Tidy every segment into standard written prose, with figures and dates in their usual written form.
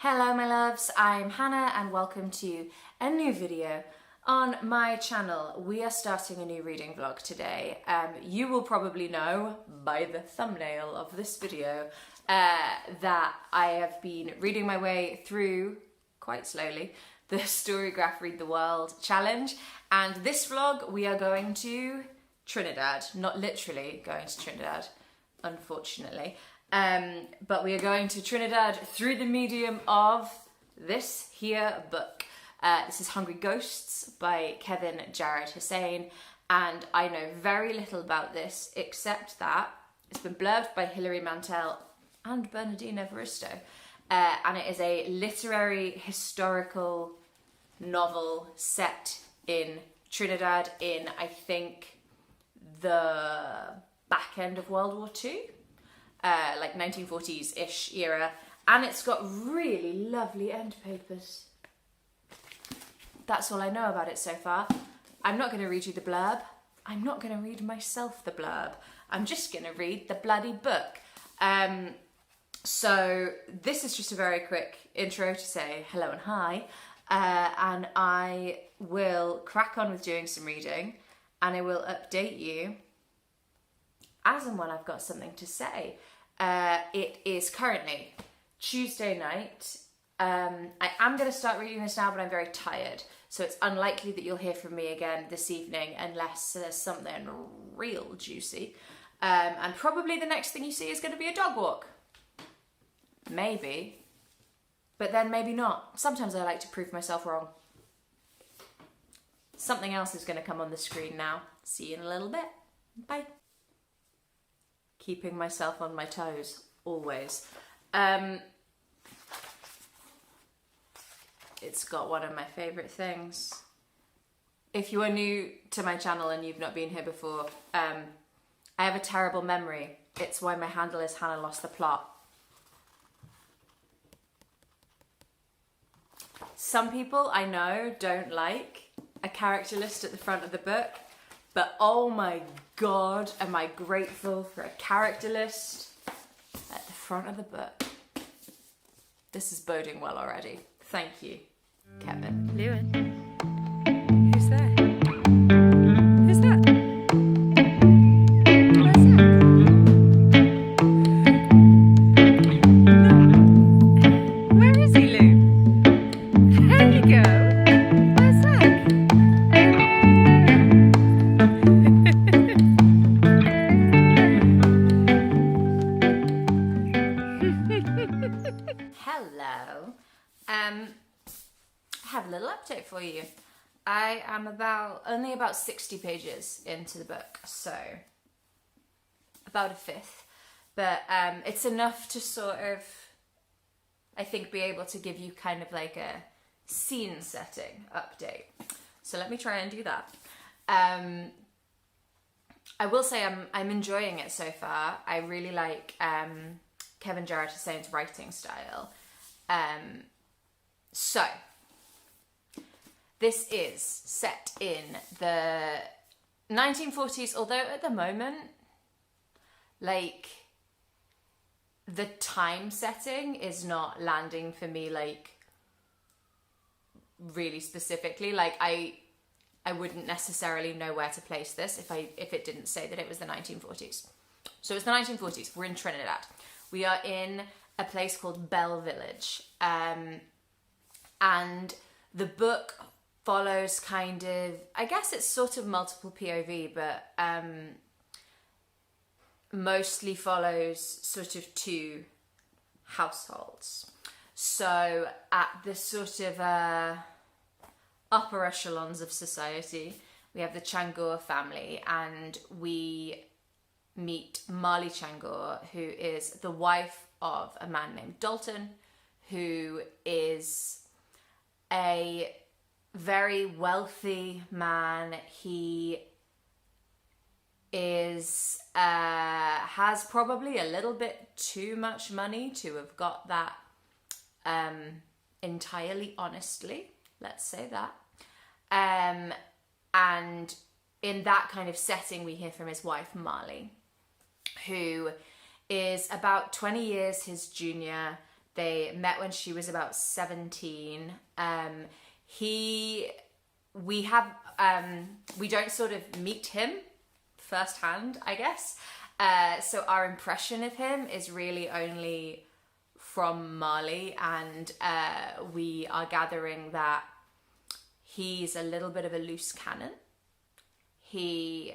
Hello my loves, I'm Hannah and welcome to a new video on my channel. We are starting a new reading vlog today. You will probably know by the thumbnail of this video that I have been reading my way through, quite slowly, the Storygraph Read the World challenge, and this vlog we are going to Trinidad, not literally going to Trinidad, unfortunately. But we are going to Trinidad through the medium of this here book. This is Hungry Ghosts by Kevin Jared Hosein, and I know very little about this except that it's been blurbed by Hilary Mantel and Bernardine Evaristo, and it is a literary historical novel set in Trinidad in, I think, the back end of World War II. Like 1940s-ish era, and it's got really lovely end papers. That's all I know about it so far. I'm not going to read you the blurb. I'm not going to read myself the blurb. I'm just going to read the bloody book. So this is just a very quick intro to say hello and hi, and I will crack on with doing some reading, and I will update you as and when I've got something to say. It is currently Tuesday night. I am going to start reading this now, but I'm very tired, so it's unlikely that you'll hear from me again this evening unless there's something real juicy. And probably the next thing you see is going to be a dog walk. Maybe. But then maybe not. Sometimes I like to prove myself wrong. Something else is going to come on the screen now. See you in a little bit. Bye. Keeping myself on my toes, always. It's got one of my favourite things. If you are new to my channel and you've not been here before, I have a terrible memory. It's why my handle is Hannah Lost the Plot. Some people I know don't like a character list at the front of the book, but oh my God, am I grateful for a character list at the front of the book. This is boding well already. Thank you, Kevin. Lewin. Who's there? Who's that? Where's that? No. Where is he, Lou? There you go. Where's Zach? Hello. I have a little update for you. I am only about 60 pages into the book, so about a fifth, but it's enough to sort of, I think, be able to give you kind of like a scene setting update. So let me try and do that. I will say I'm enjoying it so far. I really like Kevin Jared Hosein's writing style. So, this is set in the 1940s, although at the moment, like, the time setting is not landing for me, like, really specifically. Like, I wouldn't necessarily know where to place this if it didn't say that it was the 1940s. So it's the 1940s. We're in Trinidad. We are in a place called Bell Village. And the book follows kind of, I guess it's sort of multiple POV, but mostly follows sort of two households. So at the sort of upper echelons of society, we have the Changor family, and we meet Marley Changor, who is the wife of a man named Dalton, who is a very wealthy man. He is has probably a little bit too much money to have got that entirely honestly, let's say that. And in that kind of setting, we hear from his wife Marley, who is about 20 years his junior, They met when she was about 17. We don't sort of meet him firsthand, I guess. So our impression of him is really only from Marley, and we are gathering that he's a little bit of a loose cannon. He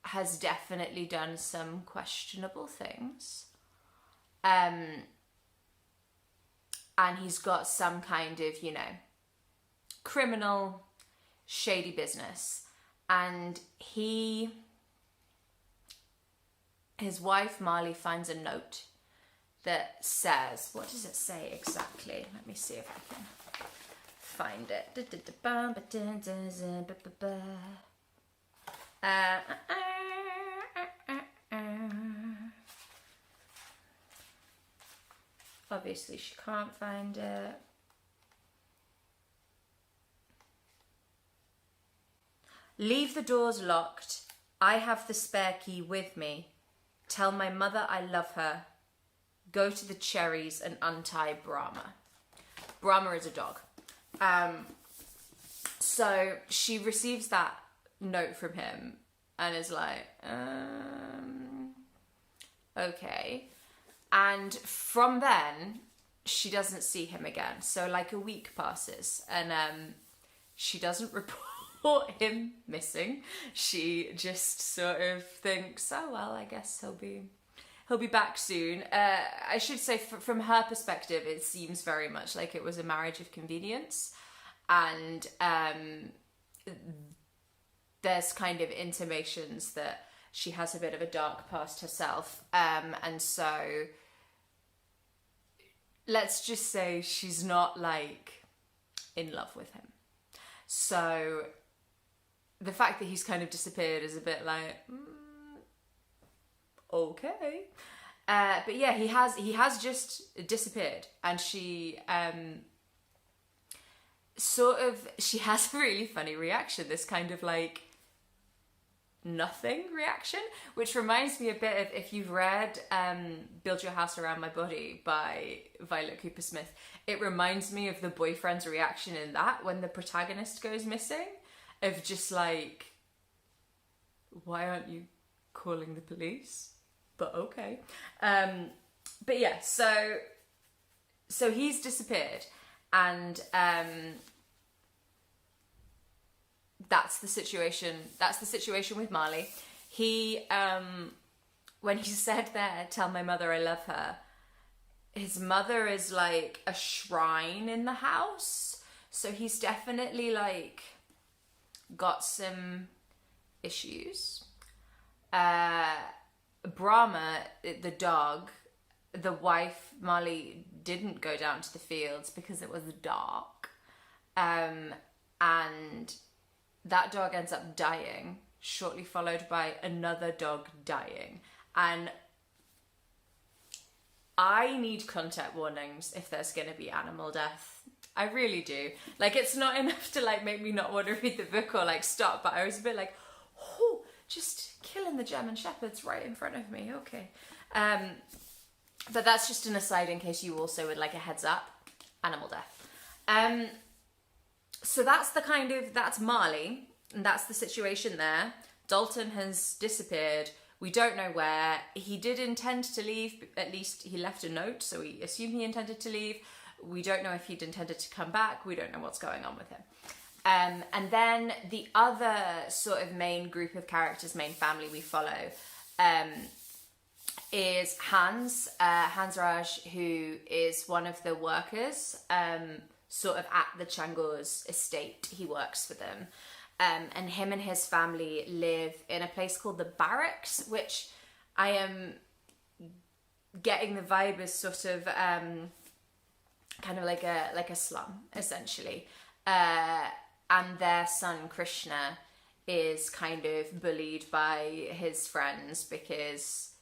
has definitely done some questionable things. And he's got some kind of, criminal, shady business. And his wife, Marley, finds a note that says, what does it say exactly? Let me see if I can find it. Obviously, she can't find it. Leave the doors locked. I have the spare key with me. Tell my mother I love her. Go to the cherries and untie Brahma. Brahma is a dog. So she receives that note from him and is like, okay. And from then, she doesn't see him again. So like a week passes and she doesn't report him missing. She just sort of thinks, oh, well, I guess he'll be back soon. I should say from her perspective, it seems very much like it was a marriage of convenience. And there's kind of intimations that she has a bit of a dark past herself. And so let's just say she's not like in love with him. So the fact that he's kind of disappeared is a bit like, okay. But yeah, he has just disappeared, and she she has a really funny reaction, this kind of like nothing reaction, which reminds me a bit of, if you've read Build Your House Around My Body by Violet Cooper Smith, it reminds me of the boyfriend's reaction in that when the protagonist goes missing, of just like, why aren't you calling the police? But okay. But yeah, so he's disappeared, and that's the situation with Marley. He when he said there, tell my mother I love her, his mother is like a shrine in the house, so he's definitely like got some issues. Brahma, the dog, the wife, Marley, didn't go down to the fields because it was dark. And that dog ends up dying, shortly followed by another dog dying. And I need content warnings if there's going to be animal death. I really do. Like, it's not enough to like make me not want to read the book or like stop, but I was a bit like, oh, just killing the German Shepherds right in front of me, okay. But that's just an aside in case you also would like a heads up. Animal death. So that's Marley, and that's the situation there. Dalton has disappeared. We don't know where. He did intend to leave, at least he left a note, so we assume he intended to leave. We don't know if he'd intended to come back. We don't know what's going on with him. And then the other sort of main group of characters, main family we follow, is Hans Raj, who is one of the workers, sort of at the Changors estate. He works for them. And him and his family live in a place called the Barracks, which I am getting the vibe is sort of kind of like a slum, essentially. And their son Krishna is kind of bullied by his friends because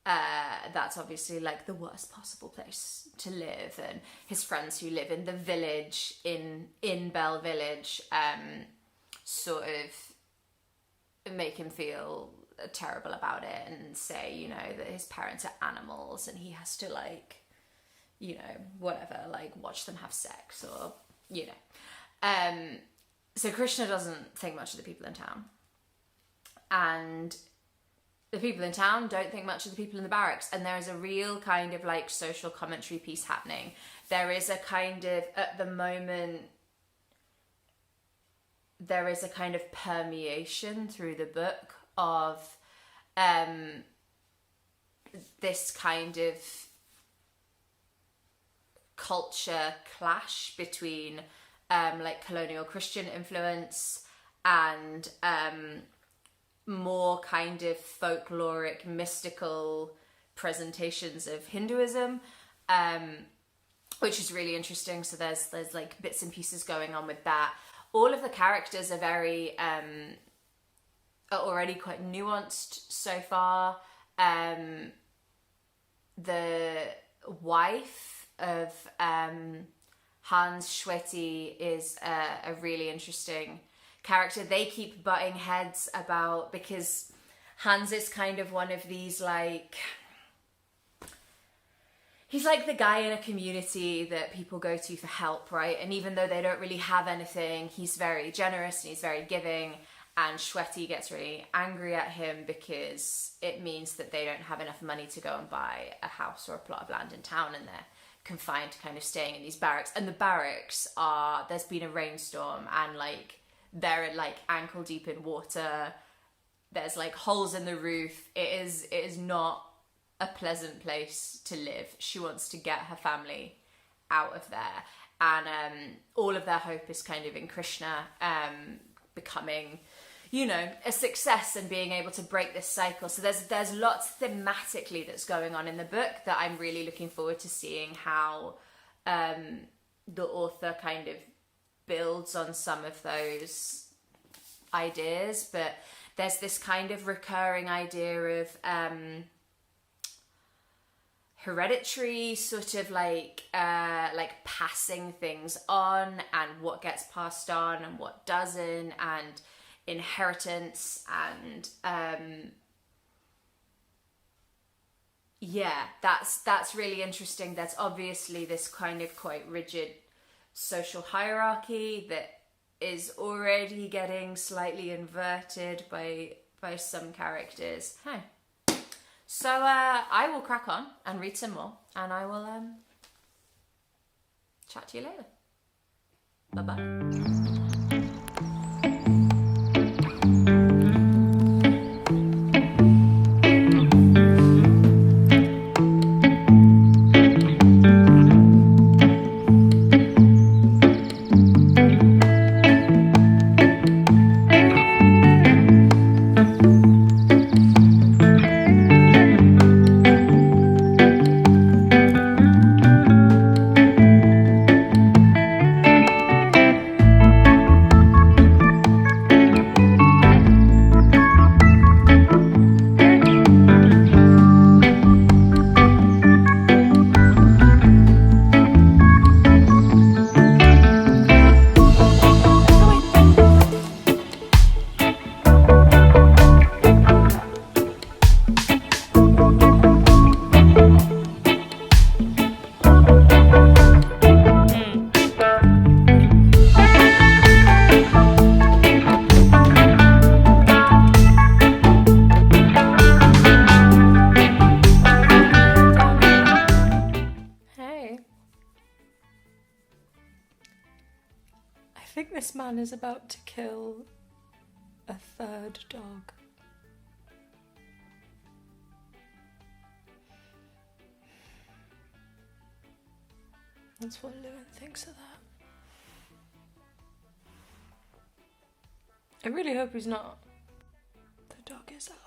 that's obviously like the worst possible place to live, and his friends who live in the village in Bell Village sort of make him feel terrible about it and say, you know, that his parents are animals and he has to, like, you know, whatever, like, watch them have sex or, you know. So Krishna doesn't think much of the people in town. And the people in town don't think much of the people in the barracks. And there is a real kind of, like, social commentary piece happening. There is a kind of, at the moment, there is a kind of permeation through the book of this kind of culture clash between like colonial Christian influence and more kind of folkloric, mystical presentations of Hinduism, which is really interesting. So there's like bits and pieces going on with that. All of the characters are very are already quite nuanced so far. The wife of Hans Shweti is a really interesting character. They keep butting heads about, because Hans is kind of one of these, like, he's like the guy in a community that people go to for help, right? And even though they don't really have anything, he's very generous and he's very giving. And Shweti gets really angry at him because it means that they don't have enough money to go and buy a house or a plot of land in town, and they're confined to kind of staying in these barracks. And the barracks are, there's been a rainstorm and, like, they're like ankle deep in water. There's like holes in the roof. It is not a pleasant place to live. She wants to get her family out of there. And all of their hope is kind of in Krishna becoming, you know, a success and being able to break this cycle. So there's lots thematically that's going on in the book that I'm really looking forward to seeing how the author kind of builds on some of those ideas. But there's this kind of recurring idea of hereditary sort of like passing things on, and what gets passed on and what doesn't, and inheritance, and yeah, that's really interesting. There's obviously this kind of quite rigid social hierarchy that is already getting slightly inverted by some characters. Hi. So I will crack on and read some more, and I will chat to you later. Bye-bye. I think this man is about to kill a third dog. That's what Lewin thinks of that. I really hope he's not. The dog is alive.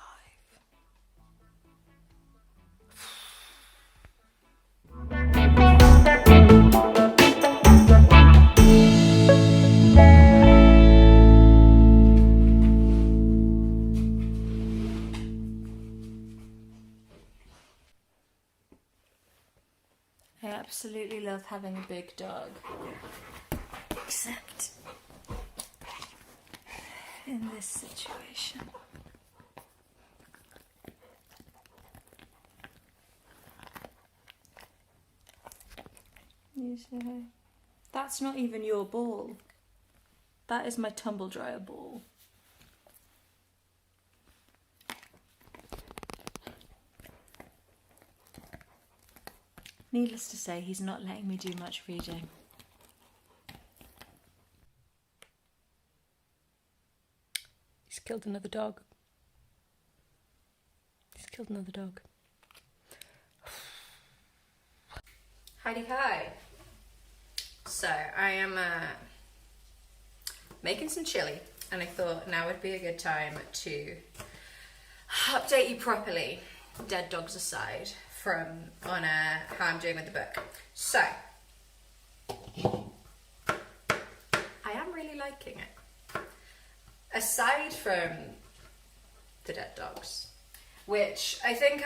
I absolutely love having a big dog, except in this situation. You say, that's not even your ball. That is my tumble dryer ball. Needless to say, he's not letting me do much reading. He's killed another dog. He's killed another dog. Howdy hi. So I am making some chili, and I thought now would be a good time to update you properly, dead dogs aside, on how I'm doing with the book. So I am really liking it. Aside from the dead dogs, which I think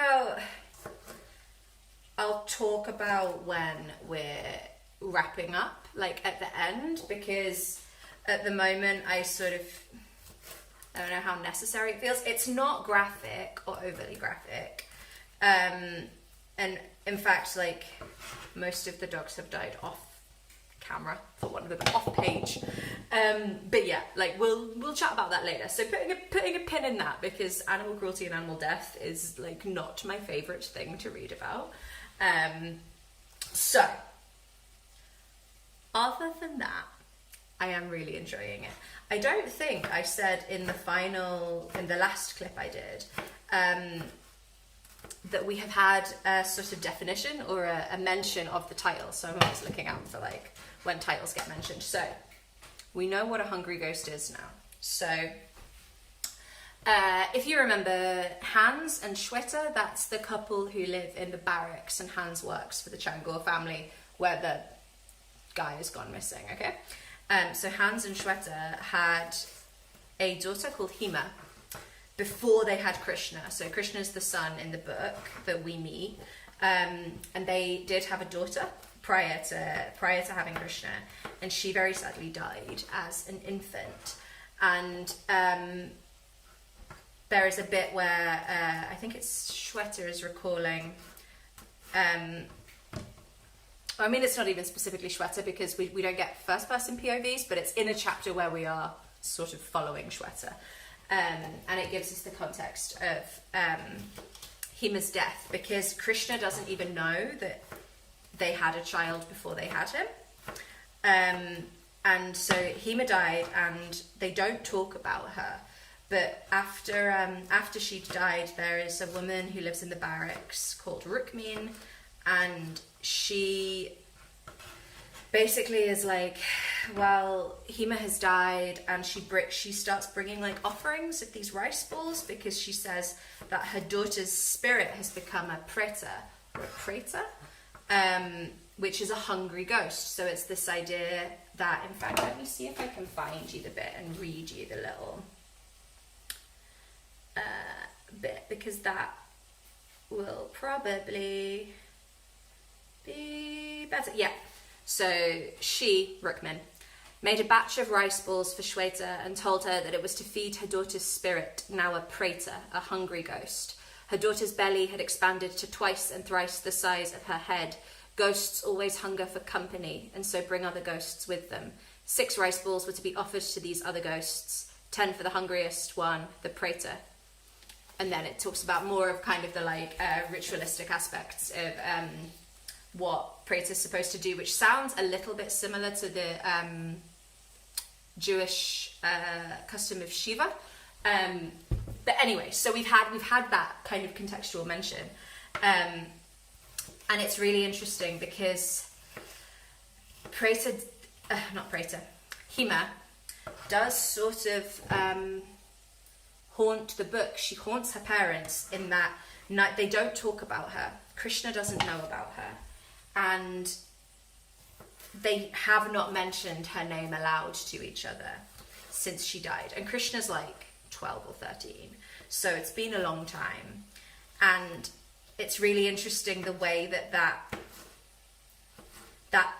I'll talk about when we're wrapping up, like at the end, because at the moment I don't know how necessary it feels. It's not graphic or overly graphic. And in fact, like, most of the dogs have died off camera, for want of a bit, off page. But yeah, like, we'll chat about that later. So putting a pin in that, because animal cruelty and animal death is, like, not my favourite thing to read about. So other than that, I am really enjoying it. I don't think I said in the last clip I did, that we have had a sort of definition or a mention of the title. So I'm always looking out for, like, when titles get mentioned. So we know what a hungry ghost is now. So if you remember Hans and Schwetter, that's the couple who live in the barracks, and Hans works for the Changor family where the guy has gone missing, okay? So Hans and Schwetter had a daughter called Hima before they had Krishna. So Krishna's the son in the book that we meet, and they did have a daughter prior to having Krishna, and she very sadly died as an infant. And there is a bit where I think it's Schwetter is recalling. I mean, it's not even specifically Schwetter, because we don't get first person POVs, but it's in a chapter where we are sort of following Schwetter. And it gives us the context of Hima's death, because Krishna doesn't even know that they had a child before they had him. And so Hima died, and they don't talk about her. But after she died, there is a woman who lives in the barracks called Rukmin, and she basically is like, well, Hima has died, and she starts bringing, like, offerings of these rice balls, because she says that her daughter's spirit has become a preta, which is a hungry ghost. So it's this idea that, in fact, let me see if I can find you the bit and read you the little bit, because that will probably be better. Yeah. So she, Rukmin, made a batch of rice balls for Shweta and told her that it was to feed her daughter's spirit, now a preta, a hungry ghost. Her daughter's belly had expanded to twice and thrice the size of her head. Ghosts always hunger for company, and so bring other ghosts with them. 6 rice balls were to be offered to these other ghosts, 10 for the hungriest one, the preta. And then it talks about more of kind of the, like, ritualistic aspects of what preta is supposed to do, which sounds a little bit similar to the Jewish custom of Shiva. But anyway, so we've had that kind of contextual mention. And it's really interesting because Hima does sort of haunt the book. She haunts her parents in that they don't talk about her. Krishna doesn't know about her. And they have not mentioned her name aloud to each other since she died. And Krishna's like 12 or 13. So it's been a long time. And it's really interesting the way that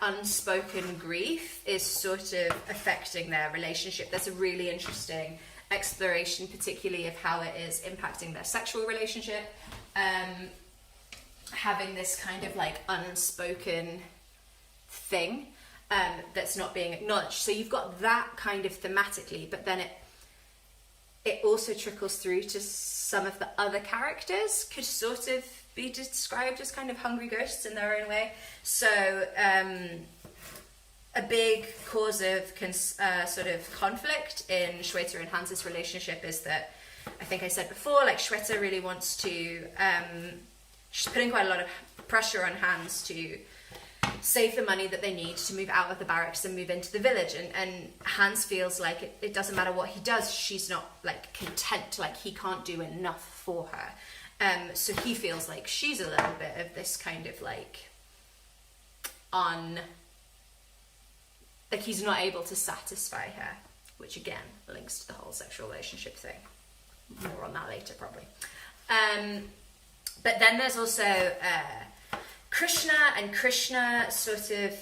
unspoken grief is sort of affecting their relationship. There's a really interesting exploration, particularly of how it is impacting their sexual relationship. Having this kind of like unspoken thing that's not being acknowledged. So you've got that kind of thematically, but then it also trickles through to some of the other characters could sort of be described as kind of hungry ghosts in their own way. So a big cause of sort of conflict in Shweta and Hans's relationship is that, I think I said before, like Shweta really wants to, she's putting quite a lot of pressure on Hans to save the money that they need to move out of the barracks and move into the village, and Hans feels like it doesn't matter what he does, she's not like content, like he can't do enough for her, so he feels like she's a little bit of this kind of like like he's not able to satisfy her, which again links to the whole sexual relationship thing. More on that later probably. But then there's also Krishna, and Krishna sort of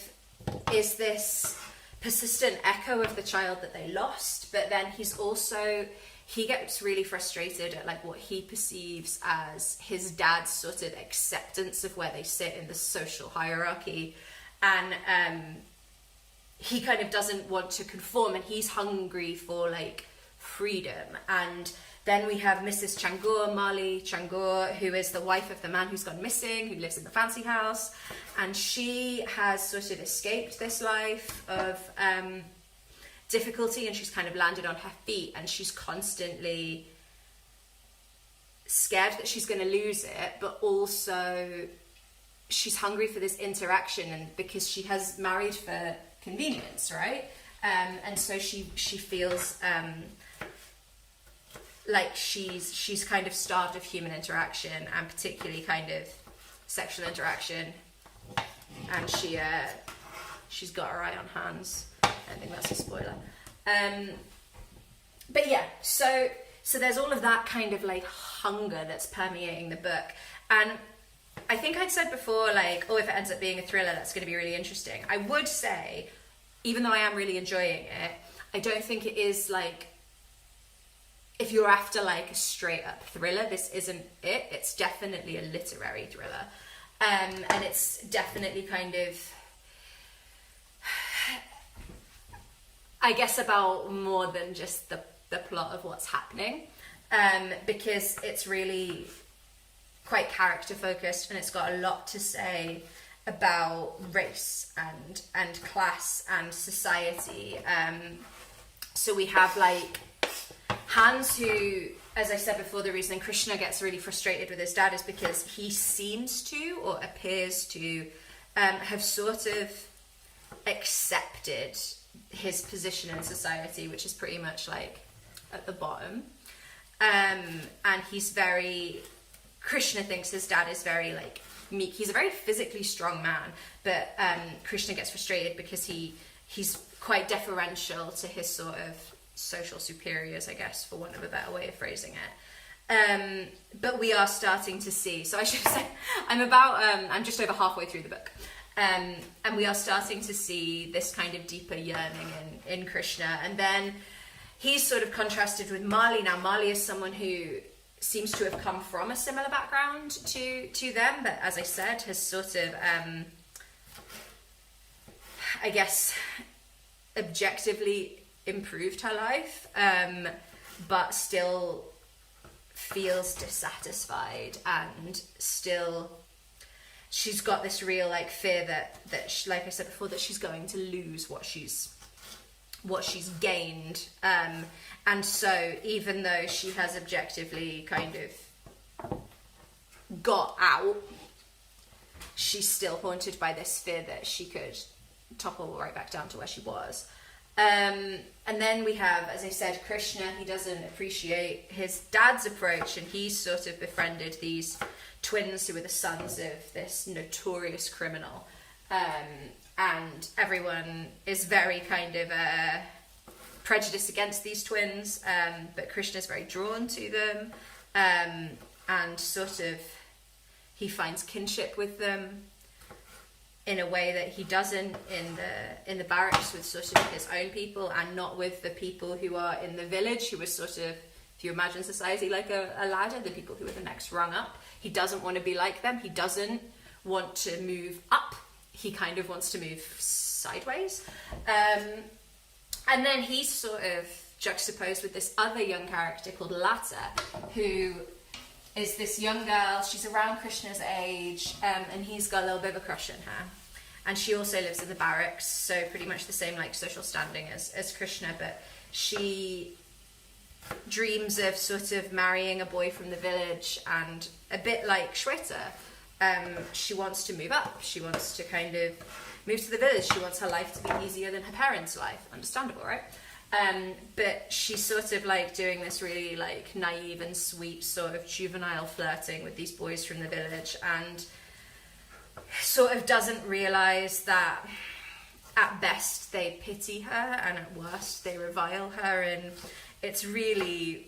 is this persistent echo of the child that they lost, but then he gets really frustrated at like what he perceives as his dad's sort of acceptance of where they sit in the social hierarchy, and he kind of doesn't want to conform, and he's hungry for like freedom. And then we have Mrs. Changur, Mali Changur, who is the wife of the man who's gone missing, who lives in the fancy house. And she has sort of escaped this life of difficulty, and she's kind of landed on her feet, and she's constantly scared that she's going to lose it, but also she's hungry for this interaction, and because she has married for convenience, right? And so she feels like she's kind of starved of human interaction, and particularly kind of sexual interaction, and she's got her eye on Hans. I think that's a spoiler. But yeah, so there's all of that kind of like hunger that's permeating the book. And I think I'd said before, like, oh, if it ends up being a thriller, that's going to be really interesting. I would say, even though I am really enjoying it, I don't think it is like, if you're after like a straight up thriller, this isn't it. It's definitely a literary thriller. And it's definitely kind of, I guess, about more than just the plot of what's happening. Because it's really quite character focused, and it's got a lot to say about race and class and society. So we have like Hans, who, as I said before, the reason Krishna gets really frustrated with his dad is because he seems to, or appears to, have sort of accepted his position in society, which is pretty much like at the bottom. And Krishna thinks his dad is very like meek. He's a very physically strong man, but Krishna gets frustrated because he's quite deferential to his sort of social superiors, I guess, for want of a better way of phrasing it. But we are starting to see, so I should say, I'm just over halfway through the book. And we are starting to see this kind of deeper yearning in Krishna. And then he's sort of contrasted with Mali. Now, Mali is someone who seems to have come from a similar background to them, but as I said, has sort of, I guess, objectively improved her life, but still feels dissatisfied, and still she's got this real like fear that she, like I said before, that she's going to lose what she's gained, and so even though she has objectively kind of got out, she's still haunted by this fear that she could topple right back down to where she was. And then we have, as I said, Krishna. He doesn't appreciate his dad's approach, and he's sort of befriended these twins who are the sons of this notorious criminal. And everyone is very kind of prejudiced against these twins, but Krishna's very drawn to them, and sort of he finds kinship with them in a way that he doesn't in the barracks with sort of his own people, and not with the people who are in the village, who are sort of, if you imagine society like a ladder, the people who are the next rung up. He doesn't want to be like them. He doesn't want to move up. he kind of wants to move sideways. And then he's sort of juxtaposed with this other young character called Lata, who is this young girl. She's around Krishna's age, and he's got a little bit of a crush on her. And she also lives in the barracks, so pretty much the same like social standing as Krishna, but she dreams of sort of marrying a boy from the village, and a bit like Shweta, she wants to move up. She wants to kind of move to the village. She wants her life to be easier than her parents' life. Understandable, right? But she's sort of like doing this really like naive and sweet sort of juvenile flirting with these boys from the village, and sort of doesn't realise that at best they pity her and at worst they revile her, and it's really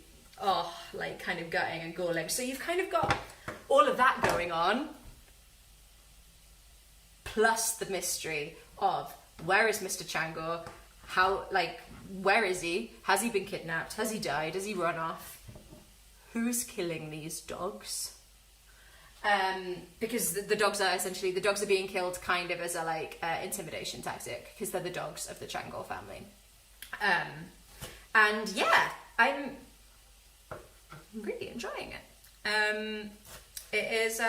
like kind of gutting and galling. So you've kind of got all of that going on, plus the mystery of where is Mr. Changor, how, like, where is he? Has he been kidnapped? Has he died? Has he run off? Who's killing these dogs? Because the dogs are being killed kind of as a like intimidation tactic, because they're the dogs of the Changor family. And yeah, I'm really enjoying it. It is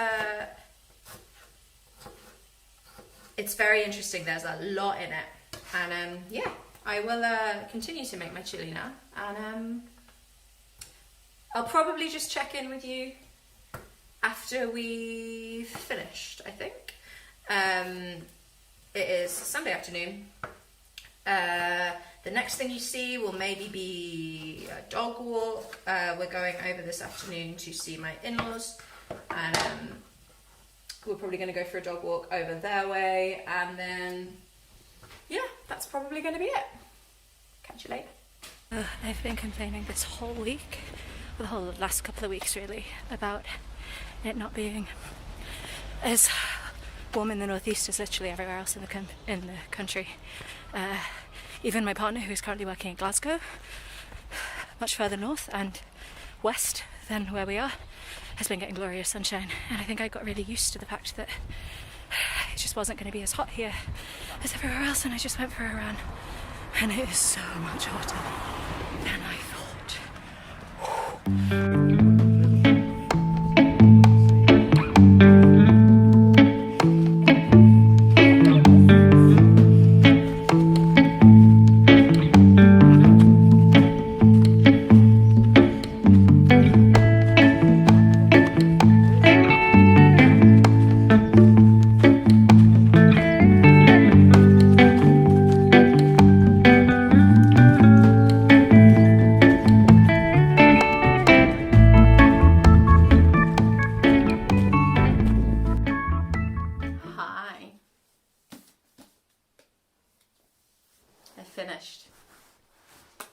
it's very interesting. There's a lot in it, and yeah, I will continue to make my chili now, and I'll probably just check in with you after we've finished, I think. It is Sunday afternoon. The next thing you see will maybe be a dog walk. We're going over this afternoon to see my in-laws, and we're probably going to go for a dog walk over their way, and then yeah, that's probably going to be it. Catch you later. I've been complaining this whole week, or the whole last couple of weeks really, about it not being as warm in the northeast as literally everywhere else in the country. Even my partner, who's currently working in Glasgow, much further north and west than where we are, has been getting glorious sunshine, and I think I got really used to the fact that it just wasn't going to be as hot here as everywhere else, and I just went for a run, and it is so much hotter than I thought.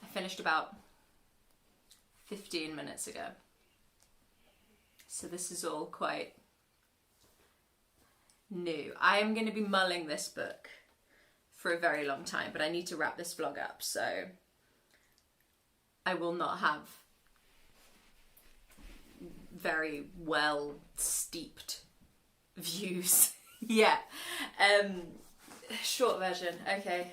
I finished about 15 minutes ago. So this is all quite new. I am going to be mulling this book for a very long time, but I need to wrap this vlog up, so I will not have very well steeped views yet. Short version, okay.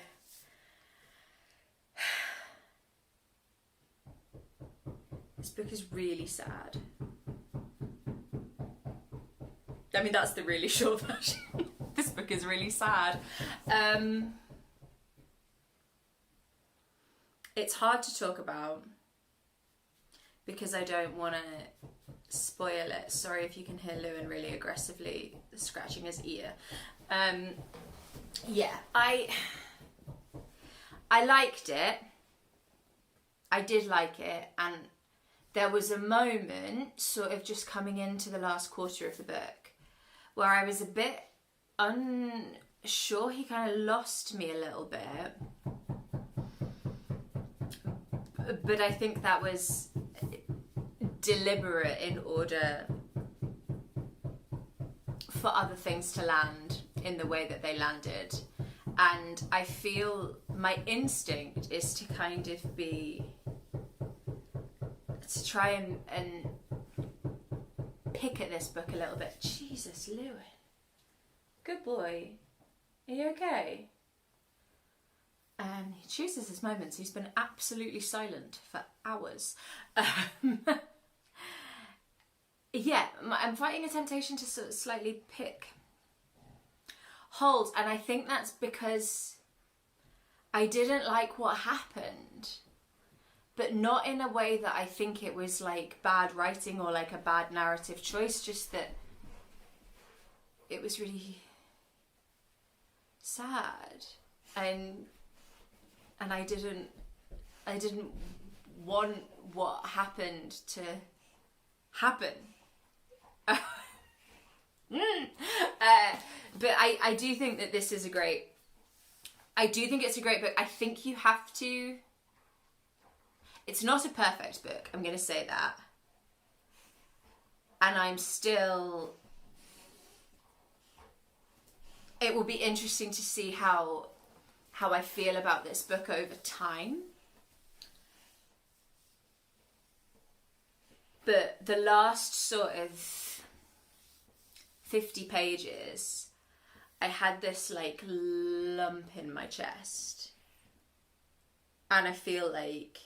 This book is really sad. I mean, that's the really short version. This book is really sad. It's hard to talk about because I don't want to spoil it. Sorry if you can hear Lewin really aggressively scratching his ear. Yeah, I liked it. I did like it, and there was a moment sort of just coming into the last quarter of the book where I was a bit unsure. He kind of lost me a little bit, but I think that was deliberate in order for other things to land in the way that they landed. And I feel my instinct is to kind of to try and pick at this book a little bit. Jesus, Lewin. Good boy. Are you okay? He chooses his moments. He's been absolutely silent for hours. Yeah, I'm fighting a temptation to sort of slightly pick holes, and I think that's because I didn't like what happened, but not in a way that I think it was like bad writing or like a bad narrative choice, just that it was really sad, and I didn't want what happened to happen. But I do think that this is a great, I do think it's a great book. I think you have to, it's not a perfect book, I'm going to say that. And I'm still, it will be interesting to see how I feel about this book over time. But the last sort of 50 pages, I had this like lump in my chest. And I feel like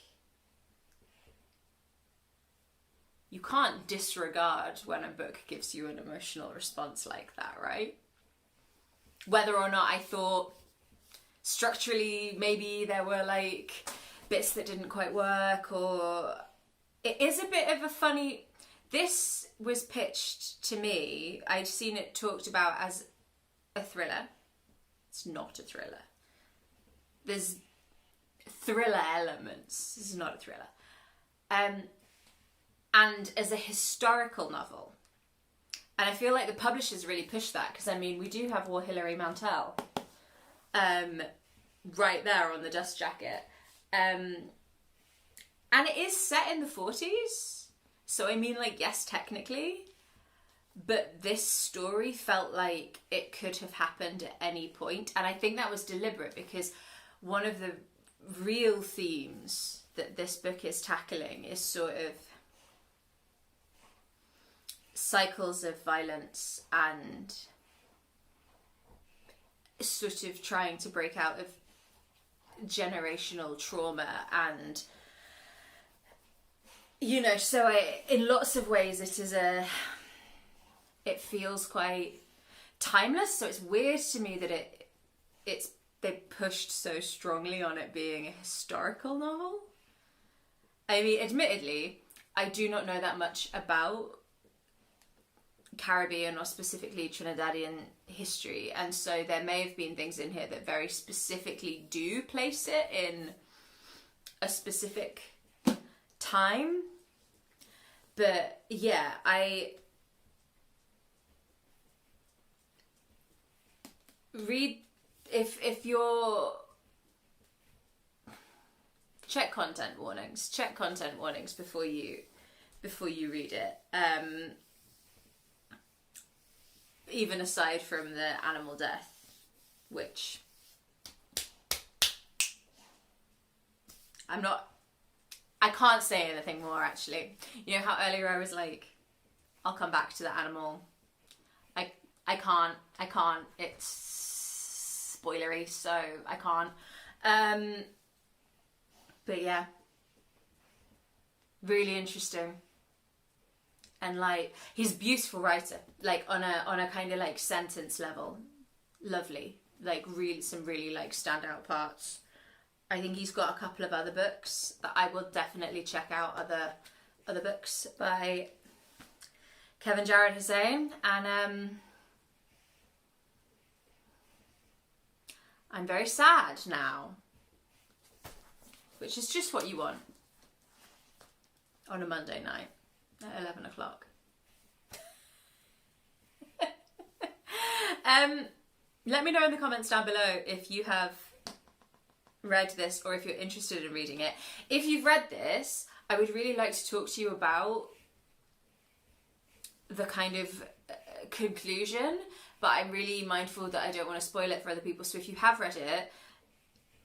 you can't disregard when a book gives you an emotional response like that, right? Whether or not I thought structurally maybe there were like bits that didn't quite work, or it is a bit of a funny, this was pitched to me, I'd seen it talked about as a thriller. It's not a thriller. There's thriller elements. This is not a thriller. And as a historical novel. And I feel like the publishers really pushed that, because I mean, we do have War Hilary Mantel right there on the dust jacket. And it is set in the 40s. So I mean, like, yes, technically. But this story felt like it could have happened at any point. And I think that was deliberate, because one of the real themes that this book is tackling is sort of cycles of violence and sort of trying to break out of generational trauma. And, you know, so in lots of ways it feels quite timeless. So it's weird to me that they pushed so strongly on it being a historical novel. I mean, admittedly, I do not know that much about Caribbean or specifically Trinidadian history, and so there may have been things in here that very specifically do place it in a specific time. But yeah, if you're, check content warnings before you read it, even aside from the animal death, which I can't say anything more, actually. You know how earlier I was like, I'll come back to the animal. I can't, it's spoilery, so I can't. But yeah, really interesting. And like, he's a beautiful writer, like on a kind of like sentence level, lovely, like really some really like standout parts. I think he's got a couple of other books that I will definitely check out, other books by Kevin Jared Hosein, and I'm very sad now, which is just what you want on a Monday night at 11 o'clock. Let me know in the comments down below if you have read this or if you're interested in reading it. If you've read this, I would really like to talk to you about the kind of conclusion, but I'm really mindful that I don't want to spoil it for other people. So if you have read it,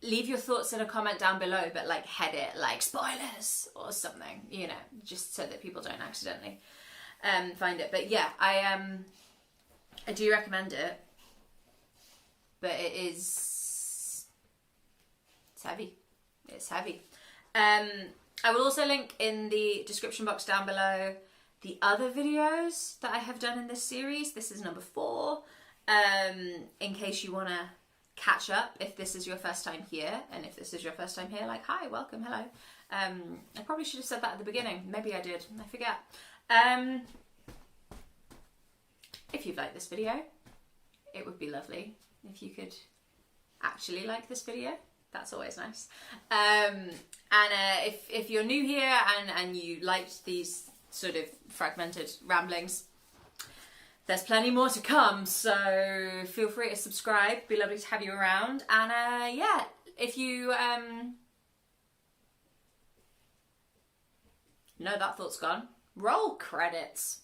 leave your thoughts in a comment down below, but like head it like spoilers or something, you know, just so that people don't accidentally find it. But yeah, I do recommend it. but it's heavy. It's heavy. I will also link in the description box down below the other videos that I have done in this series. This is number 4, in case you want to catch up if this is your first time here. And if this is your first time here, like, hi, welcome, hello. I probably should have said that at the beginning. Maybe I did, I forget. If you've liked this video, it would be lovely if you could actually like this video. That's always nice. And if you're new here and you liked these sort of fragmented ramblings, there's plenty more to come, so feel free to subscribe. Be lovely to have you around. And yeah, if you no, that thought's gone. Roll credits.